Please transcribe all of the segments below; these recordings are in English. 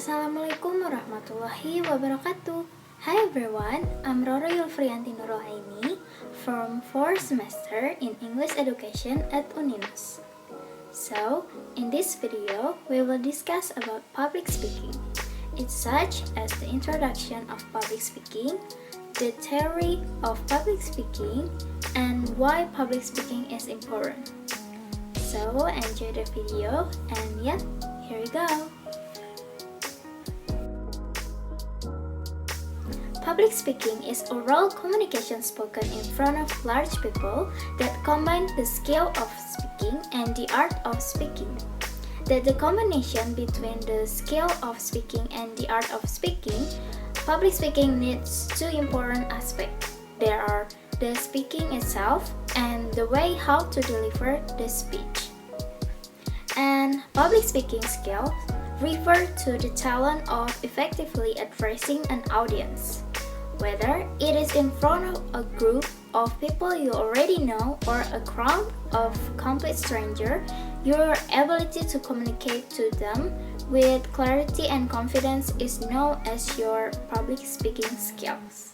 Assalamualaikum warahmatullahi wabarakatuh. Hi everyone, I'm Yulfrianti Nurul Aini from 4th semester in English Education at UNINUS. So, in this video, we will discuss about public speaking. It's such as the introduction of public speaking, the theory of public speaking, and why public speaking is important. So, enjoy the video and here we go. Public speaking is oral communication spoken in front of large people that combine the skill of speaking and the art of speaking. That the combination between the skill of speaking and the art of speaking, public speaking needs two important aspects. There are the speaking itself and the way how to deliver the speech. And public speaking skills refer to the talent of effectively addressing an audience. Whether it is in front of a group of people you already know or a crowd of complete strangers, your ability to communicate to them with clarity and confidence is known as your public speaking skills.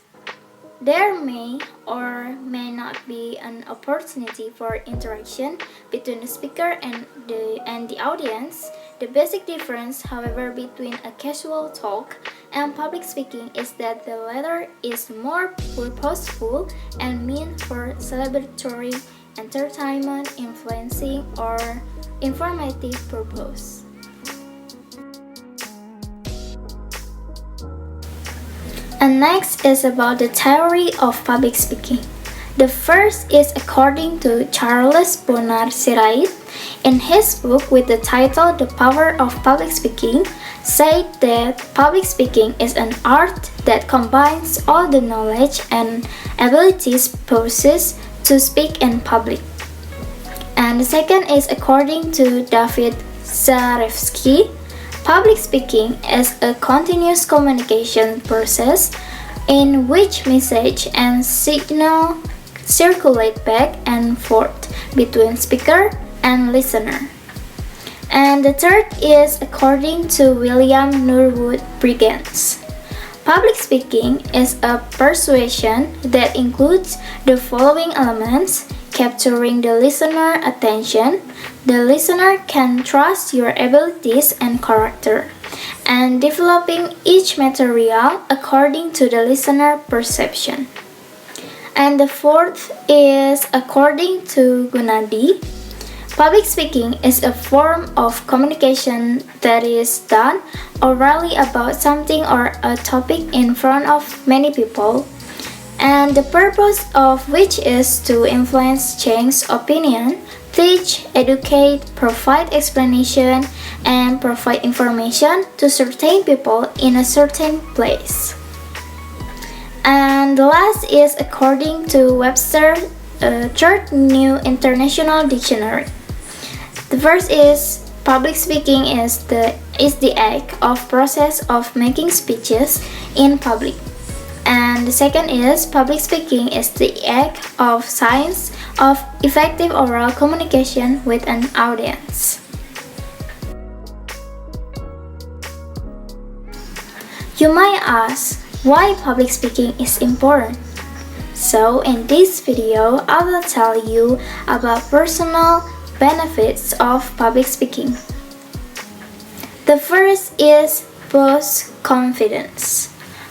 There may or may not be an opportunity for interaction between the speaker and the audience. The basic difference, however, between a casual talk and public speaking is that the latter is more purposeful and meant for celebratory, entertainment, influencing, or informative purpose. And next is about the theory of public speaking. The first is according to Charles Bonar Sirait in his book with the title The Power of Public Speaking, said that public speaking is an art that combines all the knowledge and abilities possessed to speak in public. And the second is according to David Zarevsky, public speaking is a continuous communication process in which message and signal circulate back and forth between speaker and listener. And the third is according to William Norwood Brigance. Public speaking is a persuasion that includes the following elements: capturing the listener attention. The listener can trust your abilities and character, and developing each material according to the listener perception. And the fourth is according to Gunadi. Public speaking is a form of communication that is done orally about something or a topic in front of many people, and the purpose of which is to influence, change opinion, teach, educate, provide explanation, and provide information to certain people in a certain place. And the last is according to Webster Third New International Dictionary. The first is public speaking is the act of process of making speeches in public. And the second is public speaking is the act of science of effective oral communication with an audience. You might ask why public speaking is important. So in this video, I will tell you about personal benefits of public speaking. The first is boost confidence.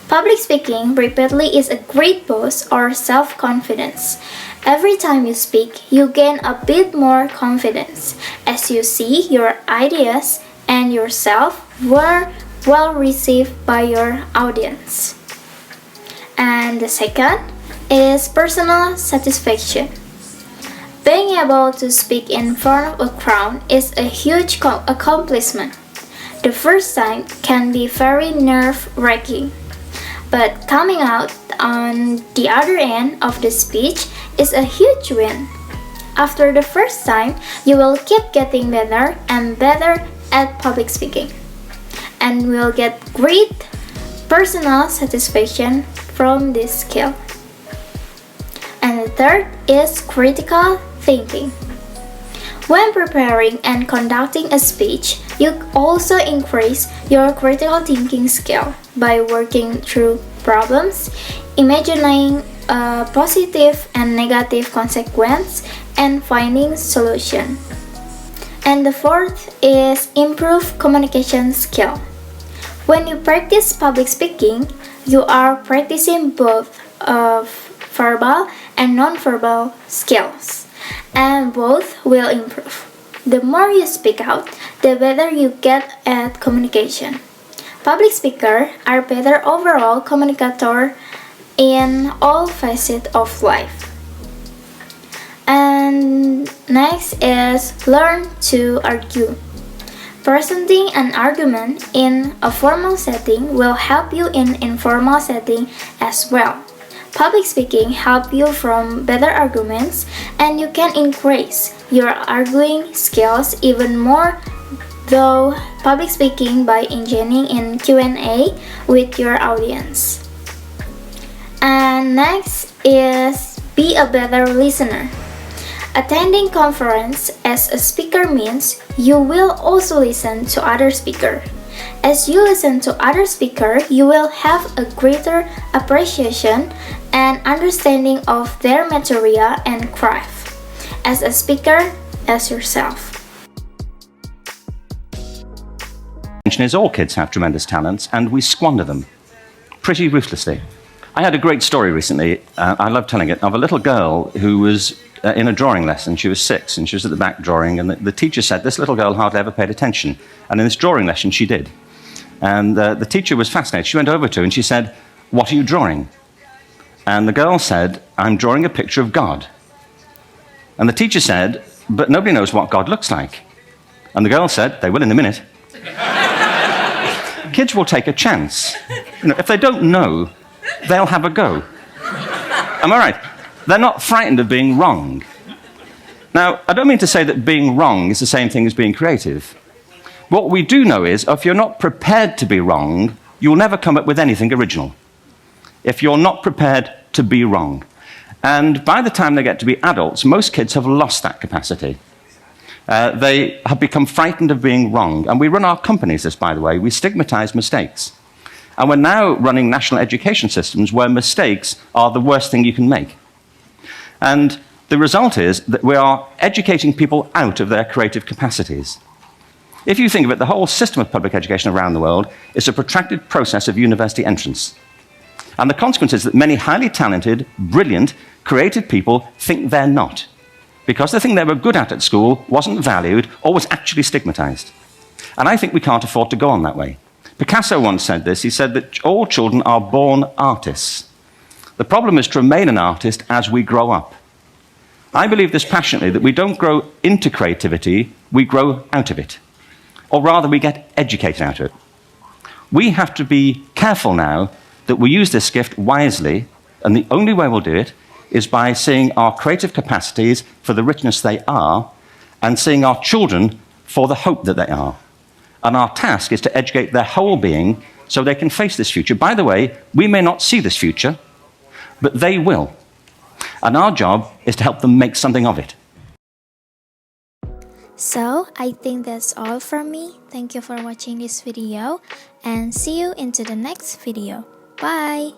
Public speaking repeatedly is a great boost or self-confidence. Every time you speak, you gain a bit more confidence as you see your ideas and yourself were well received by your audience. And the second is personal satisfaction. Being able to speak in front of a crowd is a huge accomplishment. The first time can be very nerve-wracking, but coming out on the other end of the speech is a huge win. After the first time, you will keep getting better and better at public speaking, and will get great personal satisfaction from this skill. And the third is critical thinking. When preparing and conducting a speech, you also increase your critical thinking skill by working through problems, imagining a positive and negative consequence, and finding solution. And the fourth is improve communication skill. When you practice public speaking, you are practicing both of verbal and non-verbal skills, and both will improve. The more you speak out, the better you get at communication. Public speakers are better overall communicators in all facets of life. And next is learn to argue. Presenting an argument in a formal setting will help you in informal setting as well. Public speaking helps you from better arguments, and you can increase your arguing skills even more through public speaking by engaging in Q&A with your audience. And next is be a better listener. Attending conference as a speaker means you will also listen to other speakers. As you listen to other speakers, you will have a greater appreciation and understanding of their material and craft as a speaker as yourself. Is all kids have tremendous talents and we squander them pretty ruthlessly. I had a great story recently, I love telling it, of a little girl who was in a drawing lesson. She was 6 and she was at the back drawing, and the teacher said this little girl hardly ever paid attention, and in this drawing lesson she did. And the teacher was fascinated. She went over to her and she said, "What are you drawing?" And the girl said, "I'm drawing a picture of God." And the teacher said, "But nobody knows what God looks like." And the girl said, "They will in a minute." Kids will take a chance. If they don't know, they'll have a go. Am I right? They're not frightened of being wrong. Now, I don't mean to say that being wrong is the same thing as being creative. What we do know is, if you're not prepared to be wrong, you'll never come up with anything original. If you're not prepared to be wrong. And by the time they get to be adults, most kids have lost that capacity. They have become frightened of being wrong. And we run our companies this, by the way. We stigmatize mistakes. And we're now running national education systems where mistakes are the worst thing you can make. And the result is that we are educating people out of their creative capacities. If you think of it, the whole system of public education around the world is a protracted process of university entrance. And the consequence is that many highly talented, brilliant, creative people think they're not, because the thing they were good at school wasn't valued or was actually stigmatized. And I think we can't afford to go on that way. Picasso once said this. He said that all children are born artists. The problem is to remain an artist as we grow up. I believe this passionately, that we don't grow into creativity, we grow out of it. Or rather, we get educated out of it. We have to be careful now that we use this gift wisely, and the only way we'll do it is by seeing our creative capacities for the richness they are, and seeing our children for the hope that they are. And our task is to educate their whole being so they can face this future. By the way, we may not see this future, but they will. And our job is to help them make something of it. So, I think that's all from me. Thank you for watching this video, and see you into the next video. Bye!